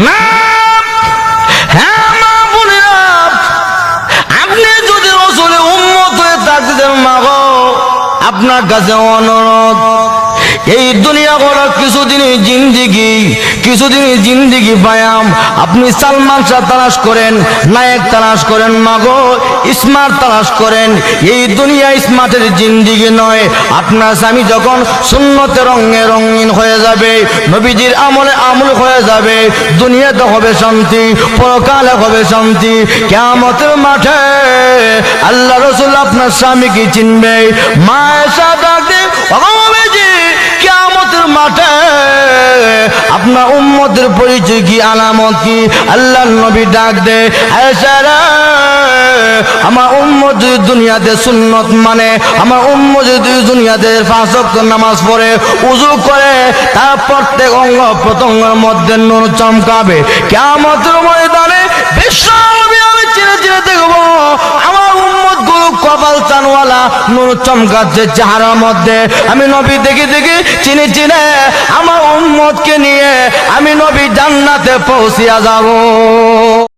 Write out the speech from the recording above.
না হ্যাঁ মা বোনেরা, আপনি যদি রাসূলের উম্মত হয়ে থাকতেন মা গো, আপনার কাছে অনুরোধ, এই দুনিয়া বড় কিছুদিনই জিন্দিগি পায়াম, আপনি সালমান শাহ তালাশ করেন, নায়ক তালাশ করেন মাগো, স্মার্ট তালাশ করেন। এই দুনিয়া স্মার্টের জিন্দিগি নয়। আপনার স্বামী যখন সুন্নতে রঙে রঙিন হয়ে যাবে, নবীজির আমলে আমল হয়ে যাবে, দুনিয়াতে হবে শান্তি, পরকালে হবে শান্তি। কিয়ামতের মাঠে আল্লাহ রাসূল আপনার স্বামীকে চিনবে। মা এসা ডাকবে, কিয়ামতের মাঠে আপনার উম্মতের পরিচয় কি, আলামত কি? আল্লাহর নবী ডাক দে, আয়েশা রে, আমার উম্মত যদি দুনিয়াতে সুন্নত মানে, আমার উম্মত যদি দুনিয়াতে 5 ওয়াক্ত নামাজ পড়ে, ওযু করে, তার প্রত্যেক অঙ্গ প্রত্যঙ্গের মধ্যে নূর চমকাবে। কিয়ামতের ময়দানে বিশ্ব নবী আমি চিনে চিনে দেখব আমার উম্মত গুলো কপাল চানওয়ালা নূর চমকাচ্ছে চেহারার মধ্যে। আমি নবী দেখে দেখে চিনে চিনে আমার উম্মতকে নিয়ে আমি নবী জান্নাতে পৌঁছিয়া যাব।